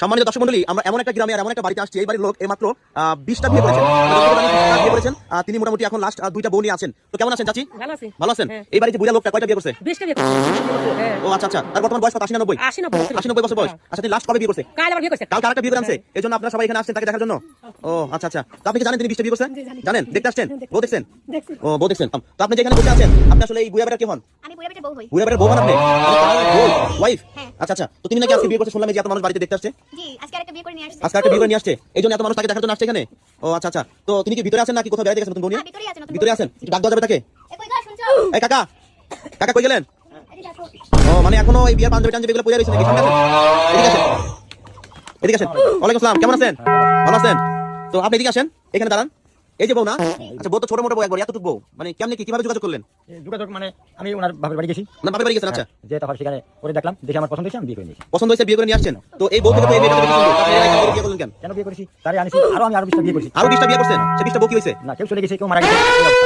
সম্মানিত দর্শক মণ্ডলী, আমরা এমন একটা গ্রামে আর এমন একটা বাড়িতে আসছি, এই বাড়ির লোক এইমাত্র 20টা বিয়ে করেছেন। বিয়ে করেছেন, তিনি মোটামুটি এখন লাস্ট 2টা বউ নিয়ে আছেন। তো কেমন আছেন চাচি? ভালো আছি। ভালো আছেন? এই বাড়িতে বুড়া লোকটা কয়টা বিয়ে করছে? 20টা বিয়ে করছে। ও আচ্ছা আচ্ছা, তার বর্তমান বয়স কত? 80 না 90? 80-90 বছর বয়স। আচ্ছা, তিনি লাস্ট কবে বিয়ে করছে? কাল আবার বিয়ে করছে। কালকে আরেকটা বিয়ে করে আনছে, এই জন্য আপনারা সবাই এখানে আসছেন তাকে দেখার জন্য। ও আচ্ছা আচ্ছা, তো আপনি কি জানেন তিনি 20টা বিয়ে করছেন? জানেন? দেখতে আসছেন? বউ দেখছেন? ও বউ দেখছেন। তো আপনি যেখানে বসে আছেন, আপনি আসলে এই বুড়া বেটার কে হন? আমি বুড়া বেটার বউ হই। বুড়া বেটার বউ হন আপনি? ওয়াইফ? হ্যাঁ। আচ্ছা আচ্ছা, তো তিনি নাকি আজকে বিয়ে করছে শুনলাম, এই যে এত মানুষ বাড়িতে দেখতে আসছে। জি, আজকে আরেকটা বিয়ে করে নিয়ে আসছে। আজকে একটা বিয়ে করে নিয়ে আসছে, এই জন্য এত মানুষ তাকে দেখার জন্য আসছে এখানে। ও আচ্ছা আচ্ছা, তো তিনি কি ভিতরে আছেন নাকি কোথাও বেড়াতে গেছেন নতুন বউ নিয়ে? হ্যাঁ, ভিতরেই আছে নতুন ভিতরে আছেন, একটু ডাক দেওয়া যাবে তাকে? এ কই গো শুনছো? এই কাকা, কাকা কই গেলেন? এই দেখো। ও মানে এখনো এই বিয়ের পাঞ্জাবি টাঞ্জাবি এগুলো পরে রয়েছে নাকি? সামনে আছেন? এদিকে আসেন, এদিকে আসেন। ওয়ালাইকুম আসসালাম, কেমন আছেন? ভালো আছেন? তো আপনি এদিকে আসেন, এখানে দাঁড়ান। এই যে বউ না? আচ্ছা, বউ তো ছোট মোটো বউ, একবার এতটুকু বউ, মানে কেমনে কিভাবে যোগাযোগ করলেন? যোগাযোগ মানে আমি ওনার বাপের বাড়ি গেছি, না বাপের বাড়ি গেছেন? আচ্ছা, যে তারপর সেখানে করে দেখলাম, দেখে আমার পছন্দ হয়েছে, আমি বিয়ে করে নিয়েছি। পছন্দ হয়েছে, বিয়ে করে নিয়ে আসছেন। তো এই বউ থেকে তো এই মেয়েটা বেশি সুন্দর, আপনি এখানে বিয়ে করলেন কেন? কেন বিয়ে করেছি তারে আনিছি, আমি আরো 20টা বিয়ে করেছি। আরো 20টা বিয়ে করছেন, সে 20টা বউ কি হয়েছে? না, কেউ চলে গেছে, কেউ মারা গেছে।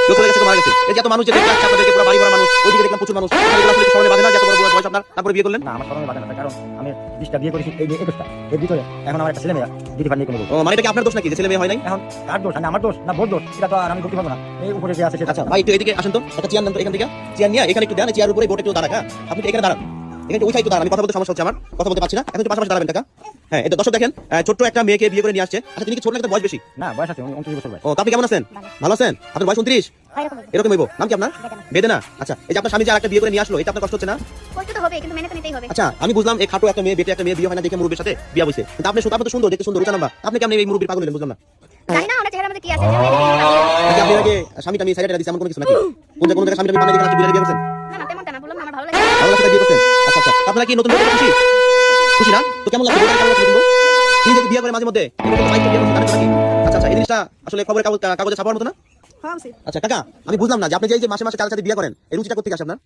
কেউ চলে গেছে, কেউ মারা গেছে। এই যে এত মানুষ যে দেখতে আসছে আপনাদেরকে, পুরো বাড়ি ভরা মানুষ, ওইদিকে দেখলাম প্রচুর মানুষ, এগুলো আসলে স্মরণে বাঁধে না যে এত বড় বয়স আপনার, তারপরে বিয়ে করলেন? না, আমার স্মরণে বাধা না, কারণ আমি 20টা বিয়ে করেছি, এই যে 21টা এর ভিতরে এখন আমার একটা ছেলে মেয়ে দিদি পারেনি কোনো। ও মানে এটা কি আপনার দোষ নাকি যে ছেলে মেয়ে হয় নাই? এখন কার দোষ? মানে আমার দোষ না বোর দোষ? এটা তো আর আমি বলতে পারবো না। এই উপরে যে আছে সেটা। আচ্ছা ভাই, একটু এদিকে আসেন তো, একটা চেয়ার নেন তো এখান থেকে, চেয়ার নিয়ে এখানে একটু দেন, চেয়ারের উপরে বোটে একটু দাঁড়া। হ্যাঁ, আপনি এখানে দাঁড়ান, এখানে ওই সাইড দাঁড়ান, আমি কথা বলতে সমস্যা হচ্ছে, আমার কথা বলতে পারছি না, এখন একটু পাশাপাশি দাঁড়াবেন কাকা। হ্যাঁ, এটা দর্শক দেখেন, ছোট্ট একটা মেয়েকে বিয়ে করে নিয়ে আসছে। আচ্ছা, তিনি কি ছোট নাকি তার বয়স বেশি? না, বয়স আছে 29 বছর বয়স। ও, তো আপনি কেমন আছেন? ভালো আছেন? আপনার বয়স 29? এরকম হইব। নাম কি আপনার? বেদনা। আচ্ছা, এই যে আপনার স্বামী যে আরেকটা বিয়ে করে নিয়ে আসলো, এটা আপনার কষ্ট হচ্ছে না? কষ্ট তো হবে, কিন্তু মেনে তো নিতেই হবে। আচ্ছা, আমি বুঝলাম এই খাটো একটা মেয়ে, বেটে একটা মেয়ে বিয়ে হয় না দেখে মুরব্বির সাথে বিয়ে হইছে, কিন্তু আপনি তো সুন্দর, দেখতে সুন্দর, উঁচা নাম্বার, আপনি কেমন এই মুরব্বির পাগল হলেন বুঝলাম না। জানি না ওনার চেহারার মধ্যে কি আছে, যে মেয়ে দেখে নিতে পারবে। নাকি আপনি আগে স্বামীটা আমি সাইডে দিছি এমন কোনো কিছু নাকি? কোন জায়গায় স্বামীটা আমি বানিয়ে দিয়ে বিয়ে করছেন? না না, তেমনটা না, বললাম না আমার ভালো লাগে। ভালো লাগছে তাই বিয়ে করছেন? আচ্ছা আচ্ছা, আপনারা কি নতুন বউকে খুশি? খুশি না? তো কেমন লাগছে বউটা, কেমন লাগছে নতুন বউ? তিনি যদি বিয়ে করে মাঝে মধ্যে, তিনি কিন্তু বাইক বিয়ে করছেন, জানেন তো নাকি? আচ্ছা আচ্ছা, এই জিনিসটা আসলে খবরের কাগজে ছাপার মতো না? আচ্ছা কাকা, আমি বুঝলাম না যে আপনি যে মাসে মাসে চাল চাল বিয়ে করেন, এই রুচিটা কোথা থেকে আসে আপনার?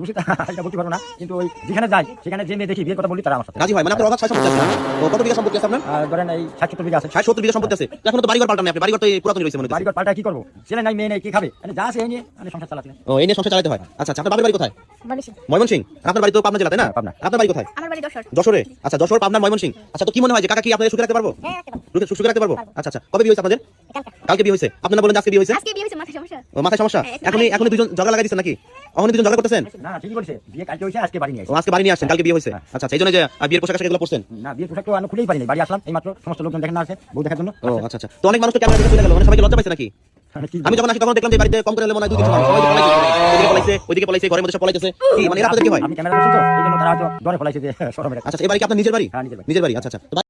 রুচিটা এটা বলতে পারবো না, কিন্তু ওই যেখানে যাই সেখানে যে মেয়ে দেখি বিয়ের কথা বলি তারা আমার সাথে রাজি হয়, মানে আপনার অভাব 6 সম্পত্তি আছে না? তো কত বিঘা সম্পত্তি আছে আপনার? ধরেন এই 60-70 বিঘা আছে। 60-70 বিঘা সম্পত্তি আছে, তো এখন তো বাড়িঘর পাল্টান আপনি, বাড়িঘর তো এই পুরাতনই রয়েছে মনে হচ্ছে। বাড়িঘর পাল্টা কি করবো? ছেলে নাই, মেয়ে নেই, কি খাবে? মানে যা আছে এই নিয়ে মানে সংসার চালাতে। ও, এই নিয়ে সংসার চালাতে হয়। আচ্ছা আচ্ছা, আপনার বাপের বাড়ি কোথায়? ময়মনসিংহ। আর আপনার বাড়ি তো পাবনা জেলাতে না? পাবনা। আপনার বাড়ি কোথায়? আমার বাড়ি যশোর। যশোরে। আচ্ছা, যশোর, পাবনা, ময়মনসিংহ। আচ্ছা, তো কি মনে হয় যে কাকা কি আপনাদের সুখে রাখতে পারবো? হ্যাঁ, রাখতে পারবো। সুখে রাখতে পারবো? আচ্ছা আচ্ছা, কবে বিয়ে হয়েছে আপনাদের? কালকে। কালকে বিয়ে হয়েছে। আপনারা বলেন যে আজকে বিয়ে হয়েছে? আজকে বিয়ে হয়েছে, মাথায় সমস্যা। ও, মাথায় সমস্যা। হ্যাঁ, এখনই দুজন ঝগড়া লাগাই দিচ্ছেন নাকি? এখনই দুজন ঝগড়া করতেছেন? না, ঠিকই বলছে, বিয়ে কালকে হয়েছে, আজকে বাড়ি নিয়ে ও, আসছে। আজকে বাড়ি নিয়ে আসছেন, কালকে বিয়ে হয়েছে। আচ্ছা আচ্ছা, এই জন্য যে বিয়ের পোশাক আশাক এগুলো পরছেন? না, বিয়ের পোশাক তো আমি খুলেই পারিনি, বাড়ি আসলাম এই মাত্র, সমস্ত লোকজন দেখেন না আছে বউ দেখার জন্য। ও আচ্ছা আচ্ছা, তো অনেক মানুষ তো ক্যামেরা দেখে চলে গেল, মানে সবাইকে লজ্জা পাইছে নাকি? আমি যখন আসি তখন দেখলাম যে বাড়িতে কম করে হলে মনে হয় 2-300 মানুষ, সবাই পলাইছে, ওইদিকে পলাইছে, ঘরের মধ্যে সব পলাইতেছে। কি মানে আপনাদের কি হয়? আমি ক্যামেরা করছি তো, এই জন্য তারা হয়তো ডরে ফেলাইছে যে শরমের। আচ্ছা, এই বাড়ি কি আপনার নিজের বাড়ি? হ্যাঁ, নিজের বাড়ি। নিজের বাড়ি। আচ্ছা আচ্ছা।